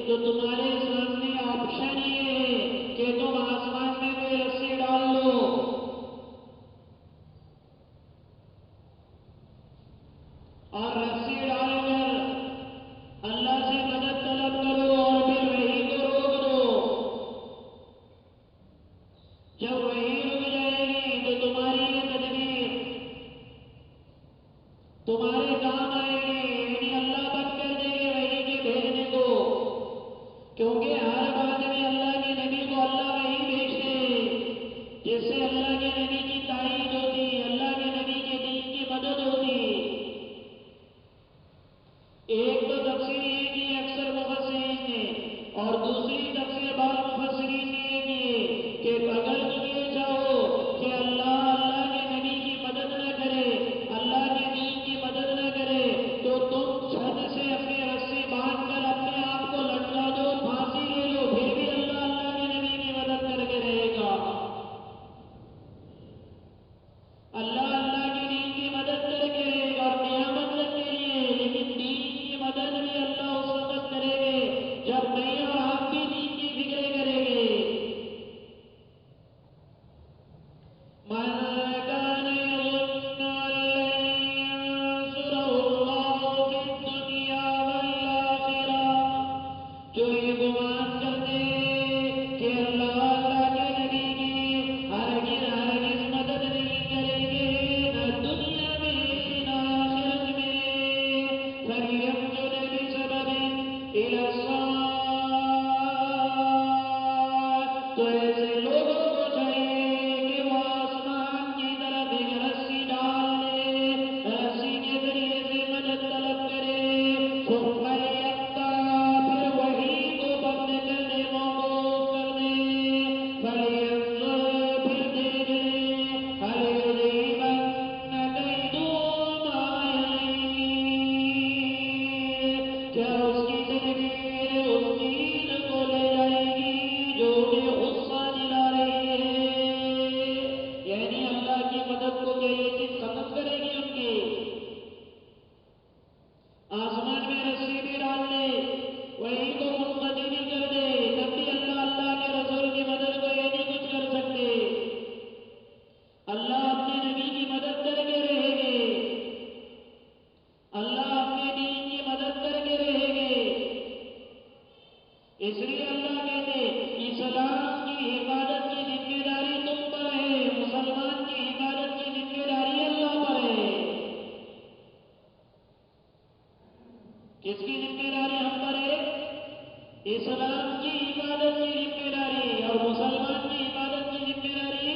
تو تمہارے سامنے آپشن ایک تو تفسیر یہ کی اکثر مفسرین نے، اور دوسری تفسیر بعض مفسرین نے یہ کی کہ اگر تم یہ چاہو کہ اللہ کے نبی کی مدد نہ کرے، اللہ کے دین کی مدد نہ کرے، تو تم چھت سے اپنی رسی باندھ کر اپنے آپ کو لٹکا دو، پھانسی لے لو، پھر بھی اللہ کے نبی کی مدد کر کے رہے گا۔ اللہ کے دین کی مدد کر کے رہے گا اور قیامت تک کے لیے، لیکن دین کی مدد بھی اللہ اس وقت کرے گے جب میں اور آپ بھی دین کی فکریں کریں گے۔ من كان يظن أن لن ينصره الله في الدنيا والآخرة، جو یہ گمان کرتے کہ اللہ کے نبی کی ہرگز مدد نہیں کریں گے، نہ دنیا میں نہ آخرت میں، فَلْيَمْدُدْ بِسَبَبٍ إِلَى السَّمَاءِ، تو ایسے لوگوں کو چاہیے کہ وہ آسمان کی طرف ایک رسی ڈال لے، رسی کے ذریعے سے مدد طلب کرے، ثُمَّ لْيَقْطَعْ، پھر وہی کو بند کر دے، موقوف کر دے، فَلْيَنظُرْ، پھر دیکھ لے، هَلْ يُذْهِبَنَّ كَيْدُهُ مَا يَغِيظُ، کیا اس کی تدبیر اس چیز کو لے جائے گی جو انہیں غصہ دلا رہی ہے، یعنی اللہ کی مدد کو کیا یہ چیز ختم کرے گی ان کی؟ آسمان میں رسی بھی ڈال دے، وہی کو منقطع بھی کر دے، تب بھی اللہ کے رسول کی مدد کو یہ نہیں کچھ کر سکتے۔ اللہ اپنے نبی کی مدد کر کے رہیں گے، اللہ اپنے دین کی مدد کر کے رہیں گے۔ اس لیے اللہ کہتے اسلام کی حفاظت کی ذمہ داری تم پر ہے، مسلمان کی حفاظت کی ذمہ داری اللہ پر ہے۔ کس کی ذمہ داری ہم پر ہے؟ اسلام کی حفاظت کی ذمہ داری، اور مسلمان کی حفاظت کی ذمہ داری،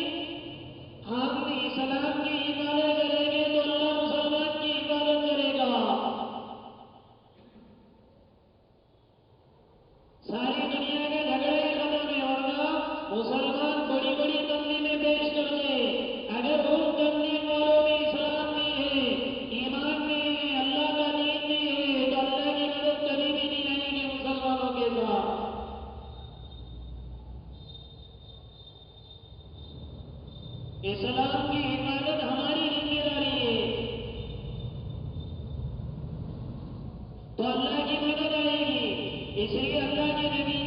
ہم اسلام کی حفاظت کریں گے تو اللہ مسلمان کی حفاظت کرے گا۔ ساری دنیا کا جھگڑا ہی ختم ہے، ورنہ مسلمان بڑی بڑی تنظیمیں پیش کر لے، اگر ان تنظیم والوں میں اسلام نہیں ہے، ایمان نہیں ہے، اللہ کا دین نہیں ہے، تو اللہ کی مدد کبھی بھی نہیں آئے گی مسلمانوں کے ساتھ۔ اسلام کی حفاظت ہماری ذمہ داری ہے، تو اللہ کی مدد آئے گی۔ اس لیے اللہ کے نبی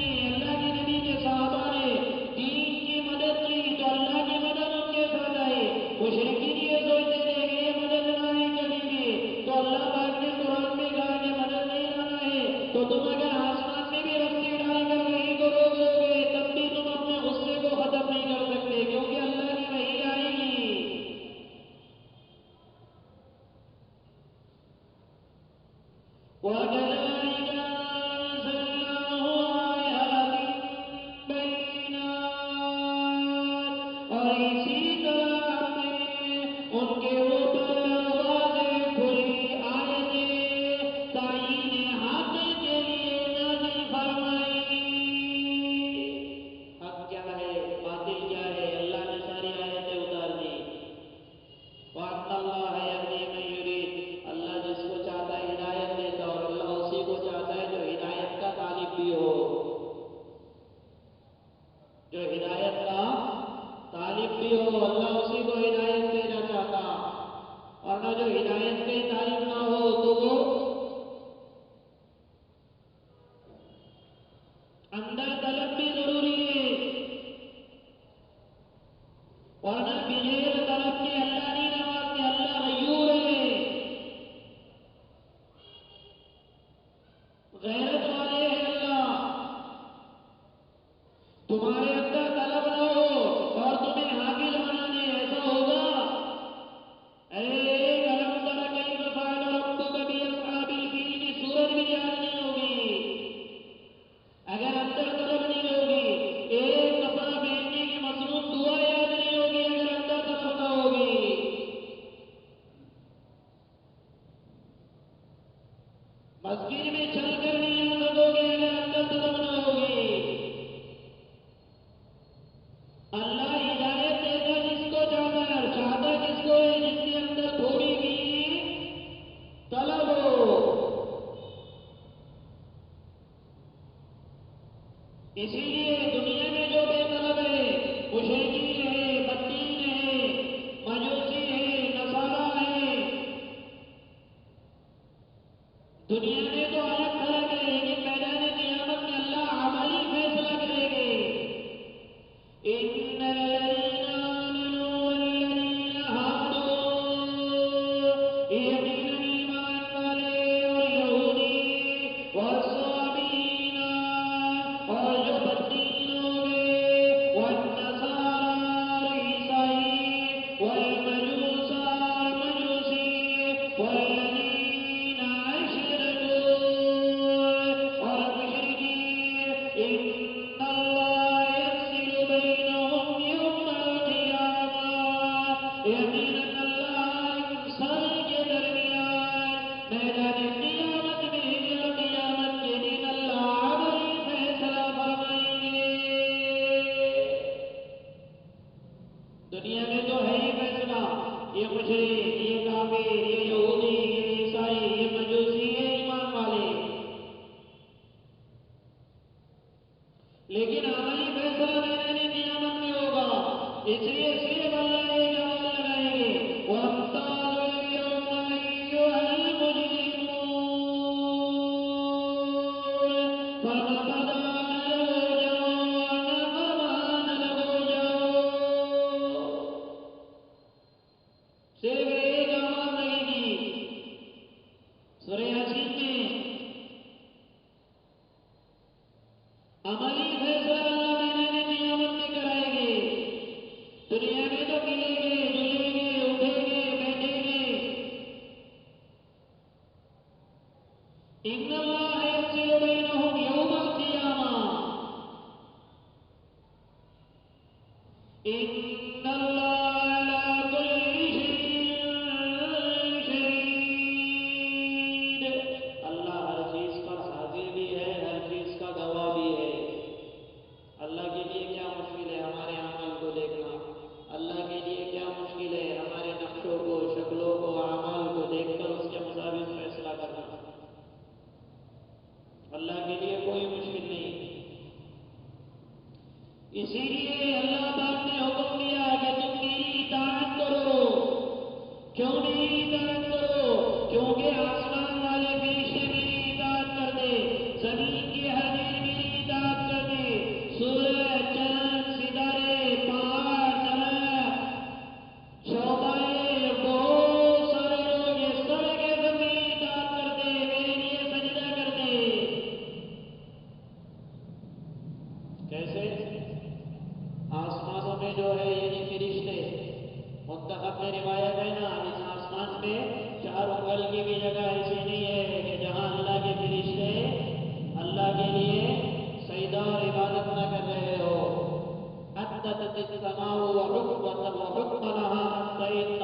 کے صحابہ نے دین کی مدد کی تو اللہ کی مدد ان کے ساتھ آئی۔ مشرکین یہ سوچتے تھے کہ یہ مدد نہ آئے کبھی بھی، تو اللہ پاک نے قرآن میں کہا کہ مدد نہیں لانا ہے، تو تم اگر آسمان میں بھی رسی ڈال کر وہی کو روک دو گے تب بھی تم اپنے غصے کو ختم نہیں کر سکتے، کیونکہ اللہ کی وحی آئے گی۔ وَكَذَلِكَ أَنزَلْنَاهُ آيَاتٍ بَيِّنَاتٍ، اور اسی طرح ہم نے ان کے اوپر واضح کھلی آیتیں تعیین حق کے لیے نازل فرمائی۔ حق کیا ہے، باطل کیا ہے، اللہ نے ساری آیتیں اتار دی۔ وَأَنَّ اللَّهَ يَهْدِي مَن يُرِيدُ، اللہ جس کو چاہتا ہے ہدایت دیتا، اور اللہ اسی کو چاہتا ہے جو ہدایت کا طالب بھی ہو، جو ہدایت کا طالب بھی ہو، اللہ اسی کو ہدایت دینا چاہتا، اور نہ جو ہدایت کا ہی طالب نہ ہو تو وہ اندر طلب بھی ضروری ہے، ورنہ بغیر طلب کے اللہ نہیں نوازتے، اللہ غیور ہے، غیرت والے ہیں اللہ۔ تمہارے اندر طلب نہ ہو اور تمہیں حافظ بنا دے، ایسا ہوگا؟ ایک الم تر کیف فعل ربک باصحاب الفیل کی سورت بھی یاد نہیں ہوگی اگر اندر طلب نہیں ہوگی، ایک کپڑا پہننے کی مصنون دعا یاد نہیں ہوگی اگر اندر طلب نہ ہوگی۔ مسجد میں چل کر نہیں آ سکو گے اگر عقل طلب نہ ہوگی۔ اللہ ہدایت دیتا جس کو چاہتا ہے، اور چاہتا کس کو ہے؟ جس کے اندر تھوڑی بھی طلب ہو۔ اسی لیے دنیا میں جو بے طلب ہے، مشرکین ہے، بدین ہے، مجوسی ہے، نصارہ ہے، دنیا میں تو الگ تھلگ ہے، لیکن میدان قیامت میں اللہ عملی فیصلہ کرے گے۔ ان الذین آمنوا والذین ہادوا، یقیناً ایمان والے اور یہودی والصابئین، اور جو بدین ہو گئے، والنصارى اور عیسائی، والمجوس اور مجوسی، والذین اشرکوا اور مشرکین، ان اللہ یفصل بینہم یوم القیامہ، یقیناً اللہ ان سب کے درمیان میدان قیامت میں یا قیامت کے دن اللہ عملی فیصلہ فرمائیں گے۔ دنیا میں تو ہے ہی فیصلہ، یہ مشرک، یہ کافر، یہ یہودی، یہ عیسائی، یہ مجوسی، یہ ایمان والے، لیکن عملی فیصلہ میدان قیامت میں ہوگا۔ اس لیے صرف اللہ ایک آواز لگائیں گے، وَامْتَازُوا الْيَوْمَ أَيُّهَا الْمُجْرِمُونَ، فَنَبَذْنَاهُ نَبْذًا نَافَرْمَانَ لَهُ جَاءُوا، صرف ایک آواز لگے گی۔ سورہ یاسین میں عملی فیصلہ اللہ میدان قیامت میں کرائے گے۔ دنیا میں تو ملیں گے، جلیں گے، اٹھیں گے، بیٹھیں گے۔ ان اللہ یفصل بینہم یوم القیامہ، ان اللہ علی کل شیء شہید، اللہ ہر چیز پر حاضر بھی ہے، ہر چیز کا گواہ بھی ہے۔ اللہ کے لیے کیا مشکل ہے ہمارے اعمال کو دیکھنا، اللہ کے لیے کیا مشکل ہے ہمارے نقشوں کو، شکلوں کو، اعمال کو دیکھ کر اس کے مطابق فیصلہ کرنا۔ اللہ کے لیے کوئی مشکل نہیں۔ اسی لیے اللہ پاک نے حکم دیا کہ تم میری اطاعت کرو۔ کیوں میری اطاعت کرو؟ کیونکہ آسمان والے فرشتے میری اطاعت کرتے، زمین کی ہر چیز میری اطاعت کرتی، سورج، چاند، ستارے، پہاڑ، درخت، چوپائے، بہت سارے لوگ، یہ سب کے سب میری اطاعت کرتے، میرے لیے سجدہ کرتے۔ کیسے؟ آسمانوں میں جو ہے یعنی فرشتے، منتخب میں روایت ہے نا، اس آسمان میں 4 انگل کی بھی جگہ ایسی نہیں ہے کہ جہاں اللہ کے فرشتے اللہ کے لیے سجدہ اور عبادت نہ کر رہے ہو۔ حدثت السماء وحق لها ان تئن،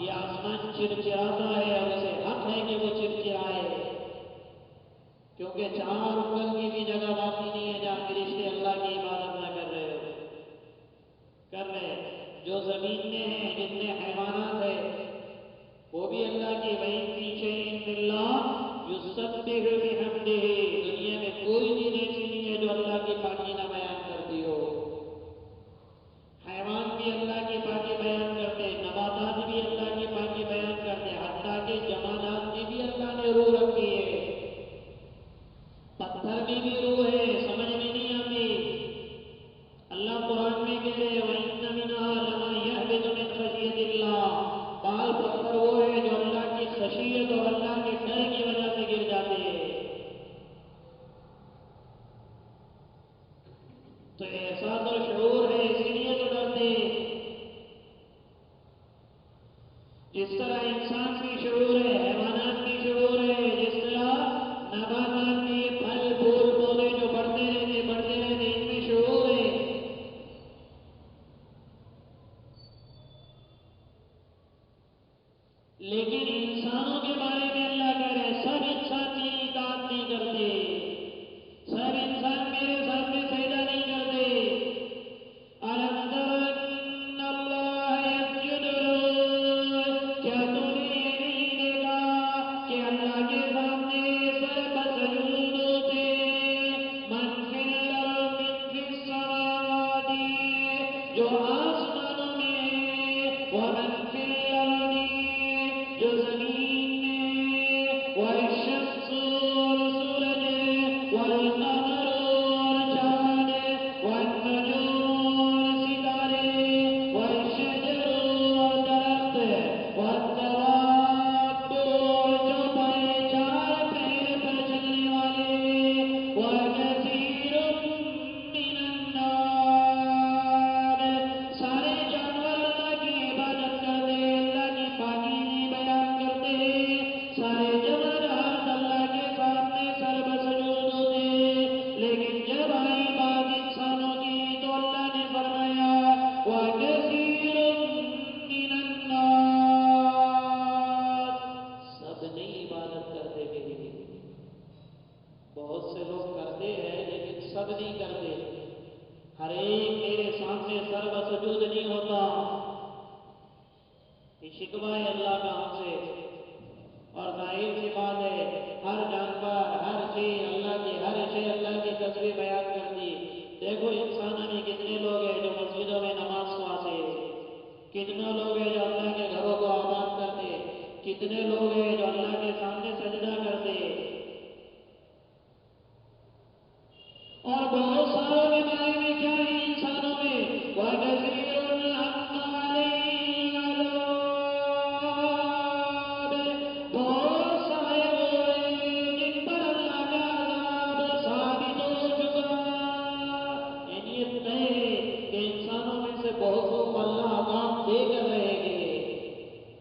یہ آسمان چرچراتا ہے اور اسے حق ہے کہ وہ چرچرائے، کیونکہ 4 انگل کی بھی جگہ باقی نہیں ہے جہاں فرشتے اللہ کی عبادت نہ کر رہے ہو، کر رہے۔ جو زمین میں ہیں، جتنے حیوانات ہیں، وہ بھی اللہ کی وَإِن فِي شَيْءٍ إِلَّا يُسَبِّحُ بِحَمْدِهِ، دنیا میں کوئی چیز ایسی نہیں ہے جو اللہ کی پاکی نہ بیان کرتی ہو۔ حیوان بھی اللہ کی پاکی بیان کرتے، نباتات بھی اللہ کی پاکی بیان کرتے، حتیٰ کہ جمادات میں بھی اللہ نے روح رکھی ہے، پتھر میں بھی روح ہے، سمجھ میں نہیں آتی۔ اللہ قرآن میں کہہ رہے وَإِنَّ مِنْهَا لَمَا يَهْبِطُ مِنْ خَشْيَةِ اللَّهِ، بال پتھر وہ ہے جو اللہ کی خشیت اور اللہ کے ڈر کی وجہ سے گر جاتے ہیں۔ تو احساس اور شعور ہے، اسی لیے تو ڈرتے۔ جس طرح انسان میں شعور ہے، حیوانات میں شعور ہے، جس طرح نباتات میں یہ پھل پھول پودے جو بڑھتے رہتے ان میں شعور ہے۔ لیکن انسانوں کے بارے میں اللہ کہہ رہے ہیں سب انسان میری بہت سے لوگ کرتے ہیں لیکن سب نہیں کرتے. ہر ایک میرے سامنے سر بسجود نہیں ہوتا. یہ شکوہ ہے اللہ کا ہم سے. اور ظاہر سی بات ہے ہر جانور ہر چیز اللہ کی ہر شے اللہ کی تصویر بیان کرتی. دیکھو انسانوں میں کتنے لوگ ہیں جو مسجدوں میں نماز کو آتے، کتنے لوگ ہیں جو اللہ کے گھروں کو آباد کرتے، کتنے لوگ ہیں جو اللہ کے سامنے سجدہ کرتے، اور بہت ساروں کے بارے میں کیا ہے انسانوں میں وَكَثِيرٌ حَقَّ عَلَيْهِ الْعَذَابُ، بہت سارے وہ ہیں جن پر اللہ کا عذاب ثابت ہو چکا. یعنی یہ طے ہے کہ انسانوں میں سے بہتوں کو اللہ عذاب دے کر رہے گے.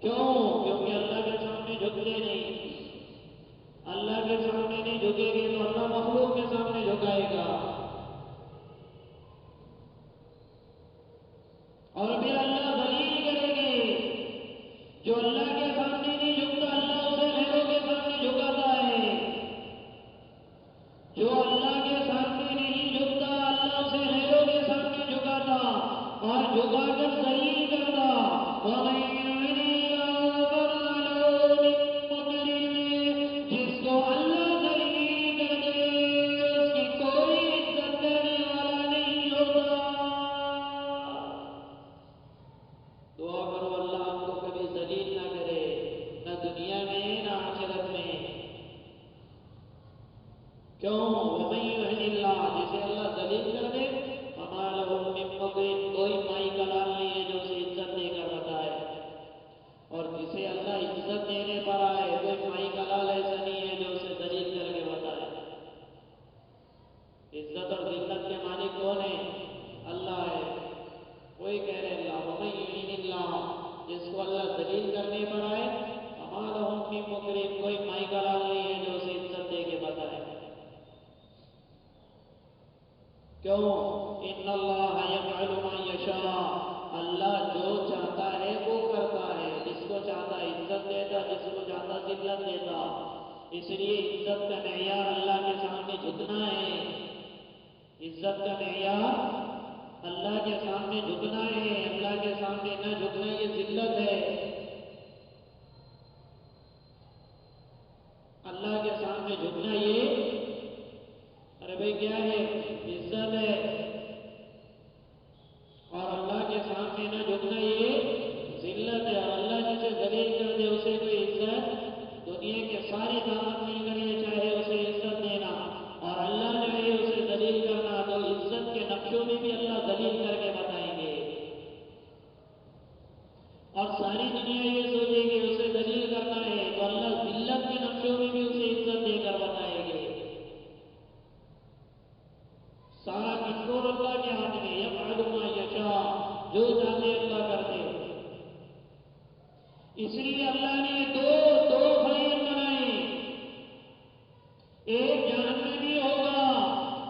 کیوں؟ کیونکہ اللہ کے سامنے جھکتے نہیں. اللہ کے سامنے نہیں جھکے گے تو اللہ مخلوق کے سامنے جھکائے گا، اور پھر اللہ ذلیل کرے گے. جو اللہ کے سامنے نہیں جھکتا اللہ اسے غیروں کے سامنے جھکاتا ہے. جو اللہ کے سامنے نہیں جھکتا اللہ اسے غیروں کے سامنے جھکاتا اور جھکا کر ذلیل کرتا. وَمَن يُهِنِ اللَّهُ فَمَا لَهُ مِن مُّكْرِمٍ، جس کو اللہ ذلیل کر دے اس کی کوئی عزت کرنے والا نہیں ہوتا. دعا کرو اللہ ہم کو کبھی ذلیل نہ کرے، نہ دنیا میں نہ آخرت میں. کیوں؟ وَمَن يُهِنِ اللَّهُ، جسے اللہ ذلیل کر دے فَمَا لَهُ مِن مُّكْرِمٍ، کوئی مائی کلال نہیں ہے جو اسے عزت دے کر بتائے. اور جسے اللہ عزت دینے پر آئے کوئی مائی کلال ایسا نہیں ہے جو اسے ذلیل کر کے بتائے. عزت اور ذلت کے مالک کون ہے؟ اللہ ہے. وہی کہہ رہے اللہ وَمَن يُهِنِ اللَّهُ، جس کو اللہ ذلیل کرنے پر آئے فَمَا لَهُ مِن مُّكْرِمٍ، کوئی مائی کلال نہیں ہے جو اسے عزت دے کے بتائے. کیوں؟ ان اللہ یفعل ما یشاء، اللہ جو چاہتا ہے وہ کرتا ہے. جس کو چاہتا عزت دیتا، جس کو چاہتا ذلت دیتا. اس لیے عزت کا معیار اللہ کے سامنے جھکنا ہے. عزت کا معیار اللہ کے سامنے جھکنا ہے. اللہ کے سامنے نہ جھکنا یہ ذلت ہے. اللہ کے سامنے جھکنا یہ ارے بھائی کیا ہے؟ عزت ہے. اور اللہ کے سامنے نہ جھکنا یہ ذلت ہے. اور اللہ جسے ذلیل کر دے اسے کوئی عزت دنیا کے ساری طاقت مل کر یہ چاہے اسے عزت دینا، اور اللہ چاہے اسے ذلیل کرنا، تو عزت کے نقشوں میں بھی اللہ ذلیل کر کے بتائیں گے. اور ساری دنیا یہ سوچے گی اسے ذلیل کرنا ہے تو اللہ ذلت کے نقشوں میں بھی اسے عزت دے کر بتائیں گے. سارا کنٹرول اللہ کے ہاتھ میں. یفعل ما یشاء، جو چاہتے اللہ کرتے. اس لیے اللہ نے دو فریم بنائے. ایک جہنمی ہوگا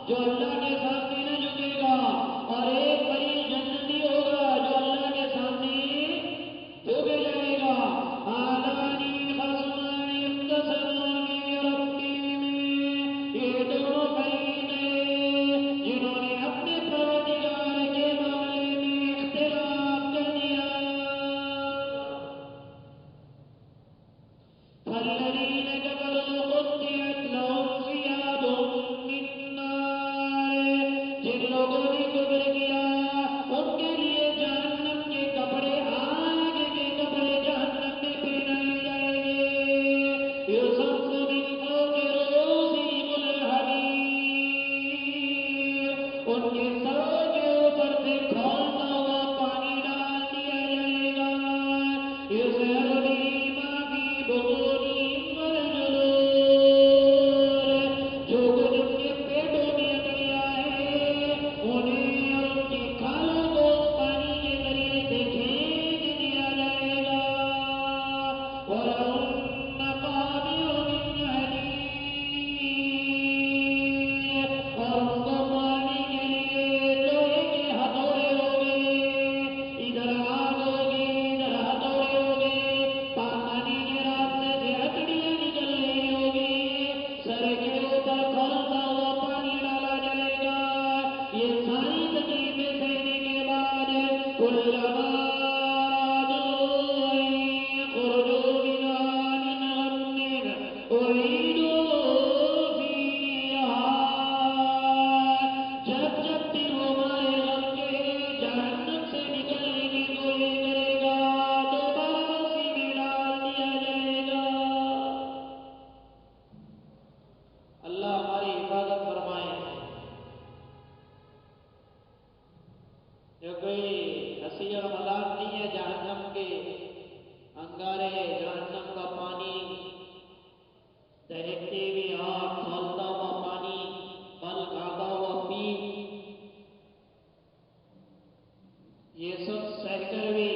جو اللہ کے سامنے نہ جھکے گا، اور ایک فریق جنتی ہوگا جو اللہ کے سامنے جھک جائے گا. هَذَانِ خَصْمَانِ اخْتَصَمُوا فِي رَبِّهِمْ، یہ دونوں فریق ہیں جنہوں نے اپنے پروردگار کے معاملے میں اختلاف کر دیا. فَالَّذِينَ كَفَرُوا قُطِّعَتْ لَهُمْ ثِيَابٌ مِّن نَّارٍ، جن لوگوں نے کفر کیا ان کے لیے جہنم کے کپڑے، آگ کے کپڑے جہنم میں پہنائے جائیں گے. يُصَبُّ مِن فَوْقِ رُؤُوسِهِمُ الْحَمِيمُ، ان کے سروں کے اوپر سے کھولتا ہوا پانی ڈال دیا جائے گا. يُسْحَرُ بِهِ مَا فِي بُطُونِهِمْ وَالْجُلُودِ، جو کچھ ان کے پیٹوں میں اب گیا ہے انہیں اور ان کی کھالوں کو اس پانی کے ذریعے سے کھینچ دیا جائے گا. وَلَهُمْ مَقَامِعُ مِنْ حَدِيدٍ، اور ان کو مارنے کے لیے کوئی ہنسی اور مذاق نہیں ہے. جہنم کے انگارے، جہنم کا پانی، دہکتی ہوئی آگ، کھولتا ہوا پانی، بل کھاتا ہوا پیپ، یہ سب سہ کر بھی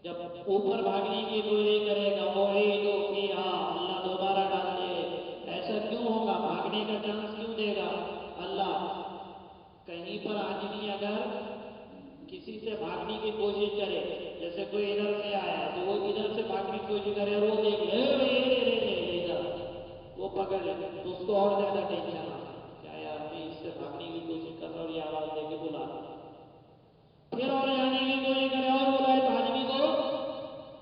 جب اوپر بھاگنے کی کوشش کرے گا، اعیدوا فیہا، اللہ دوبارہ ڈال دے. ایسا کیوں ہوگا؟ بھاگنے کا چانس کیوں دے گا اللہ؟ کہیں پر آدمی اگر کسی سے بھاگنے کی کوشش کرے، جیسے کوئی ادھر سے آیا تو وہ ادھر سے بھاگنے کی کوشش کرے اور وہ دیکھ لے ادھر، وہ پکڑ لے تو اس کو اور زیادہ ٹینشن آتا ہے. کیا یار، میں اس سے بھاگنے کی کوشش کر رہا ہوں اور یہ آواز دے کے بلا رہا. پھر اور جانے کی کوشش کرے اور بلائے تو آدمی کو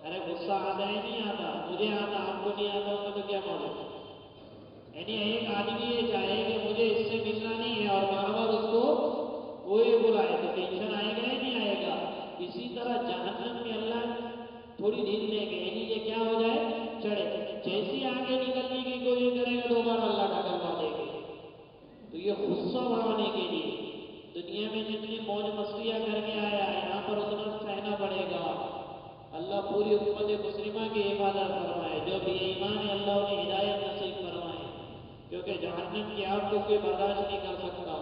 ارے غصہ آتا ہے نہیں آتا؟ مجھے آتا، آپ کو نہیں آتا ہوگا تو کیا معلوم. یعنی ایک آدمی یہ چاہے کہ مجھے اس سے ملنا نہیں ہے اور بار بار اس کو کوئی بلائے تو ٹینشن آئے گا یا نہیں آئے گا؟ اسی طرح جہنم میں اللہ تھوڑی ڈھیل دیں گے، یعنی یہ کیا ہو جائے، چڑھے. جیسی آگے نکلنے کی کوشش کرے گا دوبارہ اللہ ڈھکلوا دیں گے. تو یہ غصہ بڑھانے کے لیے دنیا میں جتنی موج مستیاں کر کے آیا یہاں پر اتنا سہنا پڑے گا. اللہ پوری امت مسلمہ کی حفاظت فرمائے. جو بھی ایمان ہے اللہ انہیں ہدایت نصیب فرمائے، کیونکہ جہنم کی آگ کو کوئی برداشت نہیں کر سکتا.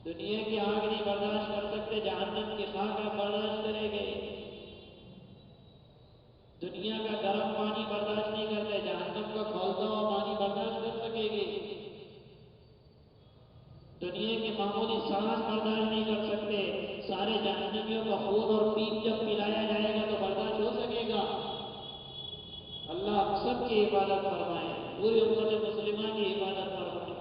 دنیا کی آگ نہیں برداشت کر سکتے، جہنم کی خاک آپ برداشت کریں گے. دنیا کا گرم پانی برداشت نہیں کرتے، جہنم کا کھولتا ہوا پانی برداشت کر سکے گے. دنیا کی معمولی سڑان برداشت نہیں کر سکتے، سارے جہنمیوں کا خون اور پیپ جب پلایا جائے گا تو برداشت ہو سکے گا؟ اللہ ہم سب کی حفاظت فرمائے، پوری امت مسلمہ کی حفاظت فرمائے.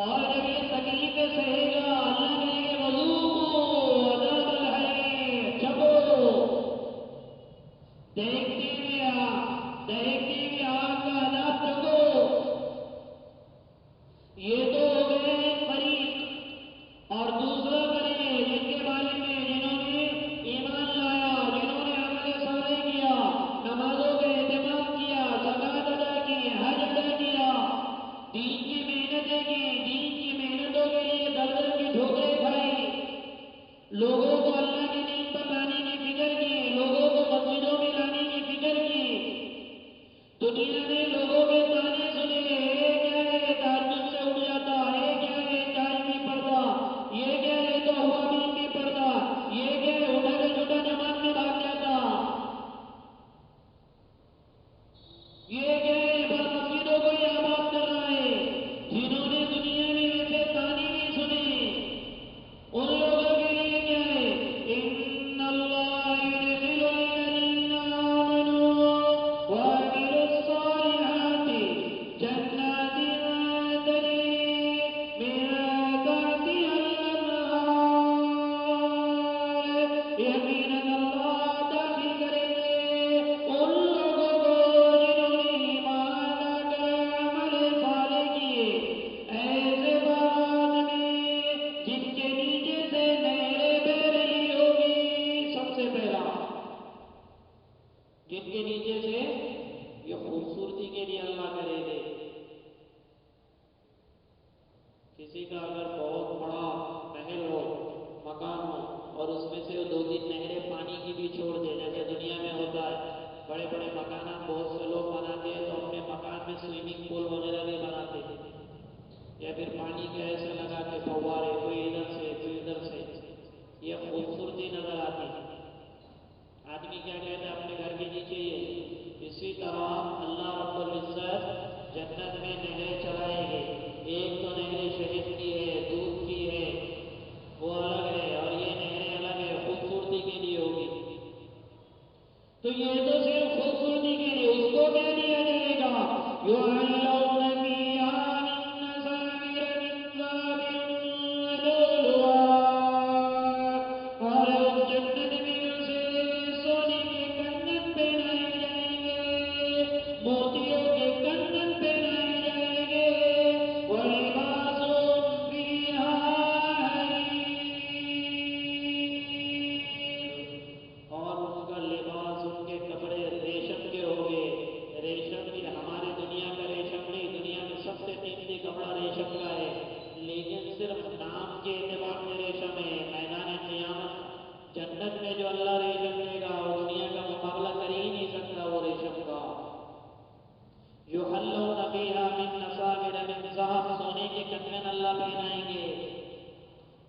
اور جب یہ تکلیفیں سہے گا اللہ کہیں گے وذوقوا عذاب الحریق، چکھو دہکتی ہوئی آگ کا عذاب چکھو. یہ تو ہو گئے ایک فریق. اور دوسرا فریق جن کے بارے میں جنہوں نے ایمان لایا، جنہوں نے عمل صالح کیا، نمازوں کا اہتمام کیا، زکوٰۃ ادا کی، حج ادا کیا، دین کی محنتیں کی، دین کی محنتوں کے لیے در در کی ٹھوکریں کھائی، لوگوں کو اللہ کے دین پر لانے کی فکر کی، لوگوں کو مسجدوں میں لانے کی فکر کی، دنیا میں لوگوں کے تانے سنے، اے کیا ہے تہجد سے اٹھ جاتا، اے کیا ہے چاش بھی پڑتا، یہ کیا ہے تو اوابین بھی پڑتا، یہ کیا ہے اٹھا کے جھوٹا جماعت میں بھاگ جاتا، یہ کیا ہے بل مسجدوں کو ہی آباد کر رہا ہے. جنہوں نے دنیا میں ویسے تانے بھی سنے ان لوگوں کے لیے کیا ہے، ان اللہ يدخل الذین آمنوا وعملوا الصالحات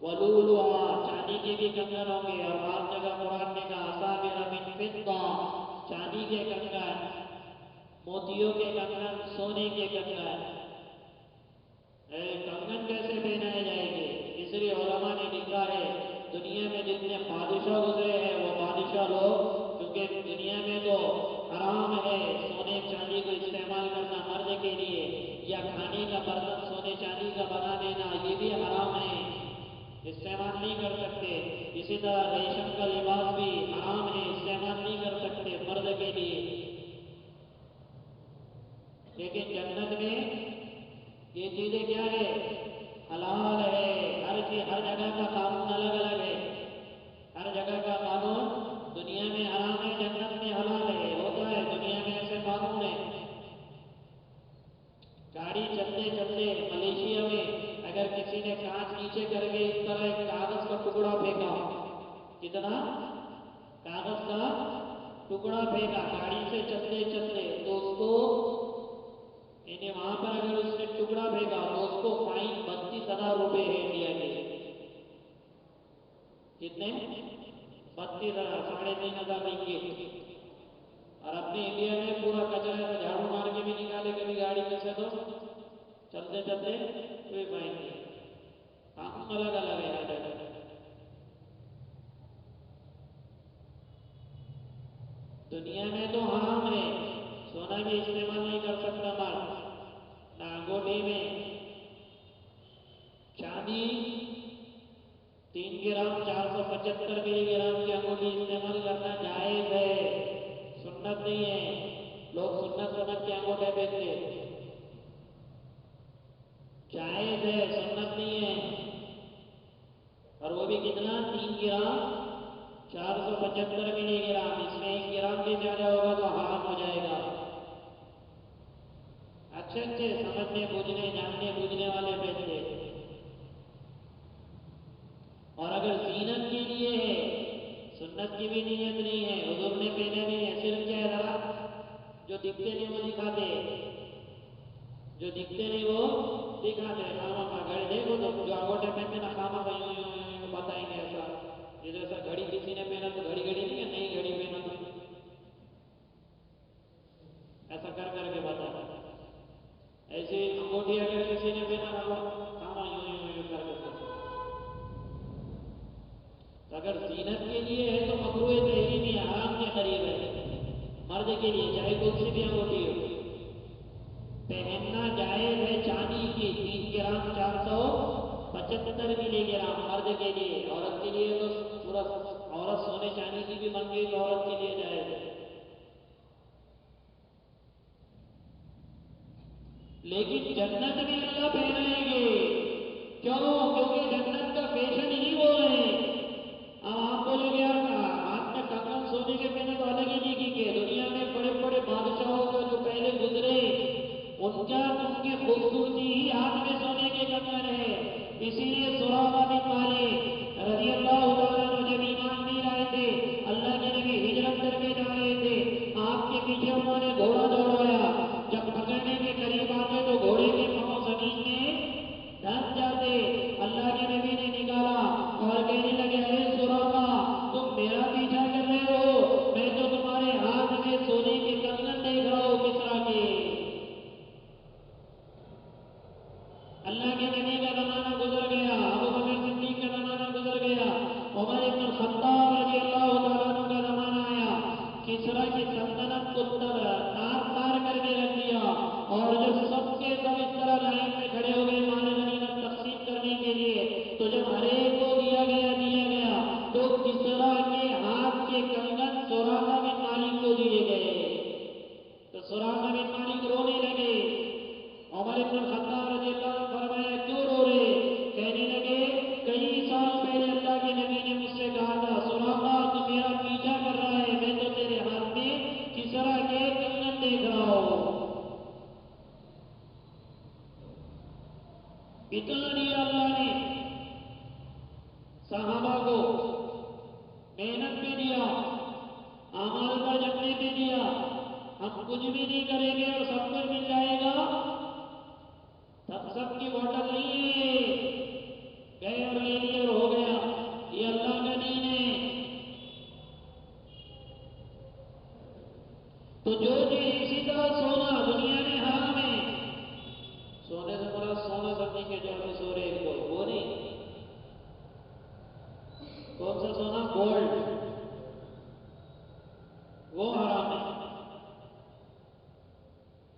ولولوا، چاندی کے بھی کنگن ہوں گے، اور بعض جگہ قرآن نے کہا اساور من فضہ، چاندی کے کنگن، موتیوں کے کنگن، سونے کے کنگن۔ کنگن کیسے پہنائے جائیں گے؟ اس لیے علماء نے لکھا ہے دنیا میں جتنے بادشاہ گزرے ہیں وہ بادشاہ لوگ، کیونکہ دنیا میں تو حرام ہے سونے چاندی کو استعمال کرنا مرد کے لیے، یا کھانے کا برتن سونے چاندی کا بنا لینا، یہ بھی حرام ہے، استعمال نہیں کر سکتے۔ اسی طرح ریشم کا لباس بھی حرام ہے، استعمال نہیں کر سکتے مرد کے لیے۔ لیکن جنت میں یہ چیزیں کیا ہے؟ حلال ہے۔ ہر چیز، ہر جگہ کا قانون الگ الگ ہے، ہر جگہ کا قانون، دنیا میں حرام ہے، جنت میں حلال ہے، ہوتا ہے دنیا میں ایسے قانون ہے۔ گاڑی چلتے چلتے ملیشیا میں اگر کسی نے کانچ نیچے کر کے اس طرح ایک کاغذ کا ٹکڑا پھینکا، کتنا کاغذ کا ٹکڑا پھینکا گاڑی سے چلتے چلتے، تو اس کو، یعنی وہاں پر اگر اس نے ٹکڑا پھینکا تو اس کو فائن 32,000 روپے ہے انڈیا کے۔ کتنے؟ 32,000، 3,500 رنگٹ۔ اور اپنے انڈیا میں پورا کچرا ایسا جھاڑو مار کے بھی نکالے کبھی گاڑی میں سے تو چلتے چلتے کوئی فائن نہیں۔ قانون الگ الگ ہے ہر جگہ۔ دنیا میں تو حرام ہے، سونا بھی استعمال نہیں کر سکتا مرد، نہ انگوٹھی میں۔ چاندی 3 گرام 475 ملی گرام کی انگوٹھی استعمال کرنا جائز ہے، سنت نہیں ہے۔ لوگ سنت سمجھ کے انگوٹھے پہنتے، جائز ہے، سنت نہیں ہے۔ اور وہ بھی کتنا؟ 3 گرام 475 ملی گرام، اس میں 1 گرام بھی زیادہ ہوگا تو حرام ہو جائے گا۔ اچھے اچھے سمجھنے بوجھنے جاننے بوجھنے والے پہنتے۔ اور اگر زینت کے لیے ہے، سنت کی بھی نیت نہیں ہے، حضور نے پہنے نہیں ہے، صرف کیا ہے، ذرا جو دکھتے نہیں وہ دکھاتے، جو دکھتے نہیں وہ دکھاتے۔ خامہ خواہ گھڑی دیکھو تو جو انگوٹھے پہنتے نا خامہ خواہ یوں یوں یوں یوں بتائیں گے ایسا، یہ جیسا گھڑی کسی نے پہنا تو گھڑی گھڑی نہیں ہے، نئی گھڑی پہنا تو ایسا کر کر کے بتاتے۔ ایسی انگوٹھی اگر کسی نے پہنا نا تو خامہ یوں یوں یوں کر کے بتاتے۔ تو اگر زینت کے لیے ہے تو مکروہ تحریمی ہے، حرام کے قریب ہے مرد کے لیے، چاہے کون سی بھی انگوٹھی ہو پہننا جائز ہے۔ چاندی کی 3 گرام 475 ملی گرام مرد کے لیے، عورت کے لیے تو پورا، عورت سونے چاندی کی بھی بن گئی تو عورت کے لیے جائز ہے۔ لیکن جنت میں اللہ پہنائیں گے، کیوں؟ کیونکہ جنت کا فیشن ہی وہ ہے۔ اب آپ بولو گے یار ہاتھ میں کنگن سونے کے پہنے تو الگ ہی دکھیں گے، دنیا میں بڑے بڑے بادشاہوں کا جو پہلے گزرے ان کی خوبصورتی ہی ہاتھ میں سونے کے کنگن ہے۔ اسی لیے سراقہ بن مالک رضی اللہ تعالیٰ عنہ جب ایمان نہیں لائے تھے، اللہ کے نبی ہجرت کر کے جا رہے تھے، آپ کے پیچھے انہوں نے گھوڑا دوڑایا، جب پکڑنے کے قریب آتے تو گھوڑے کے پاؤں زمین میں دھس جاتے، اللہ کے نبی نے نکالا اور کہنے لگے اے سراقہ تم میرا پیچھا کر رہے ہو، میں تو تمہارے ہاتھ میں سونے کے کنگن دیکھ رہا ہوں کسرا کے۔ اللہ کے نبی کا زمانہ گزر گیا، ابو بکر صدیق کا زمانہ گزر گیا، عمر ابن الخطاب رضی اللہ تعالیٰ عنہ کا زمانہ آیا، کسرا کی سلطنت کو تار تار کر کے رکھ دیا، اور جب سب کے سب اس طرح لائن میں کھڑے ہو گئے مال غنیمت تقسیم کرنے کے لیے، تو جب ہر ایک کو دیا گیا تو کسرا کے ہاتھ کے کنگن سراقہ بن مالک کو دیے گئے، تو سراقہ بن مالک رونے لگے۔ عمر ابن الخطاب رضی اللہ عنہ فرمایا کیوں رو رہے؟ کہنے لگے کئی سال پہلے اللہ کے نبی نے مجھ سے کہا تھا سراقہ تو میرا پیچھا کر رہا ہے، میں تو تیرے ہاتھ میں کسرا کے کنگن دیکھ رہا ہوں۔ اتنا دیا اللہ نے صحابہ کو، محنت پہ دیا، اعمال پر جمنے پہ دیا، ہم کچھ بھی نہیں کریں گے اور سب کچھ مل جائے گا، تھمس اپ کی بوتل نہیں ہے گئے اور لے لیے اور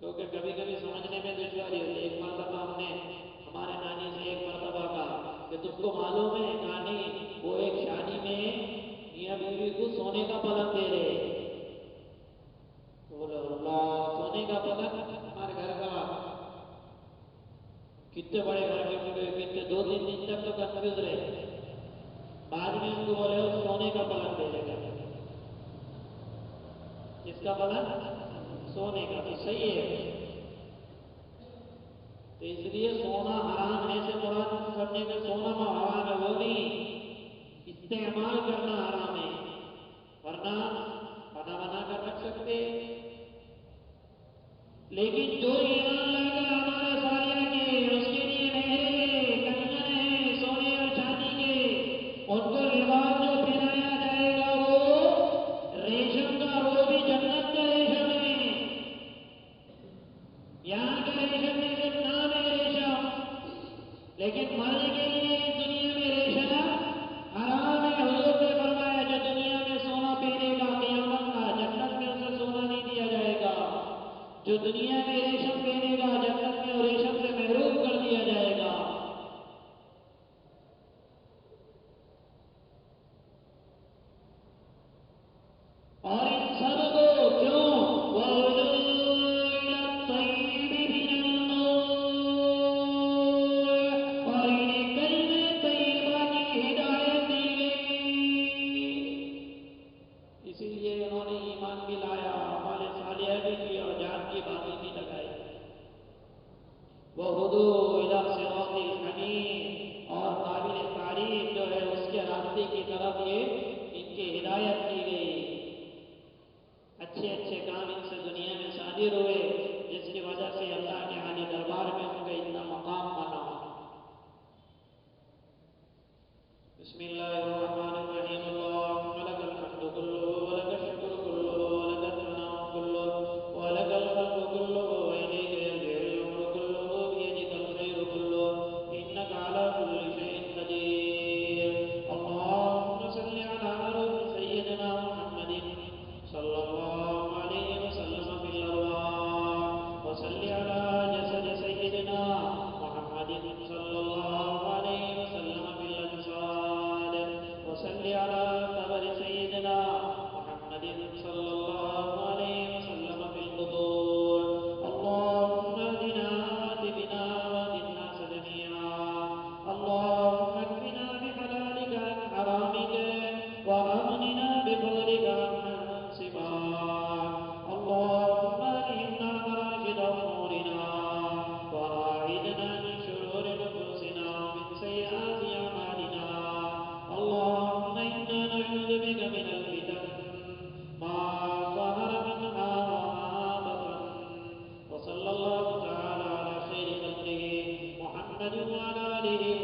کیونکہ کبھی کبھی سمجھنے میں دشواری ہوتی ہے. ایک مرتبہ ہم نے ہمارے نانی سے ایک مرتبہ کہا کہ تم کو معلوم ہے؟ کہا نہیں. وہ ایک شادی میں میاں بیوی کو سونے کا پلنگ دے رہے. تو بولے اللہ سونے کا پلنگ. ہمارے گھر کا کتنے بڑے گھر کے ہوں گے، کتنے 2-3 دن تک تو کنفیوز رہے. بعد میں ان کو بولے وہ سونے کا پلنگ دے دے گا. کس کا پلنگ؟ سونے کا. تو صحیح ہے. تو اس لیے سونا حرام ہے سے مراد سمجھے کہ سونا حرام ہے وہ نہیں، استعمال کرنا حرام ہے. ورنہ بنا کر رکھ سکتے. لیکن جو ایمان لا کر ہمارے سالیہ کے اس کے لیے مہرے ہیں، کنگن ہیں سونے اور چاندی کے، ان کو لباس جو پہنایا جائے گا وہ ریشم کا، اور وہ بھی جنت کا ریشم ہے. یہاں کا ریشم نہیں، صرف نام ہے ریشم. لیکن مرد کے لیے اس دنیا میں ریشم حرام ہے. حضور نے فرمایا جو دنیا میں سونا پہنے گا قیامت کا جنت میں اسے سونا نہیں دیا جائے گا. جو دنیا میں ریشم پہنے گا جنت میں اور ریشم سے محروم کر دیا جائے گا. اور ان سب کو کیوں وَهُدُوا إِلَى الطَّيِّبِ مِنَ الْقَوْلِ، اور انہیں کلمہ طیبہ کی ہدایت دی گئی. اسی لیے انہوں نے ایمان بھی لایا، اعمال صالحہ بھی کی اور جان کی بازی بھی لگائی. وَهُدُوا إِلَى صِرَاطِ الْحَمِيدِ، اور قابل تعریف جو ہے اس کے راستے کی طرف یہ ان کی ہدایت کی گئی. اچھے اچھے کام ان سے دنیا میں صادر ہوئے جس کی وجہ سے اللہ کے عالی دربار میں ان کا اتنا مقام بنا. بسم اللہ الرحمن الرحیم. اللہم لک الحمد کلہ ولک الشکر کلہ ولک الثناء کلہ ولک الخلق کلہ والیک یرجع الامر کلہ بیدک الخیر کلہ انک علی کل شیء قدیر. اللہم صل علی روح سیدنا محمد صلی اللہ علیہ وسلم فی الارواح، وصل علی جسد سیدنا محمد صلی اللہ علیہ وسلم فی الاجساد، وصل علی قبر سیدنا محمد صلی اللہ علیہ وسلم فی القبور. اللہم اہدنا واہد بنا واہد الناس جمیعا. اللہم اکفنا بحلالک عن حرامک واغننا بفضلک عمن سواک. اللہم الہمنا مراشد امورنا وآہدنا من شرور نفوسنا ومن سیئات اعمالنا. اللہم انا نعوذ بک من الفتن ما ظہر منها وما بطن. وصلی اللہ تعالی علی خیر خلقہ محمد وعلی آلہ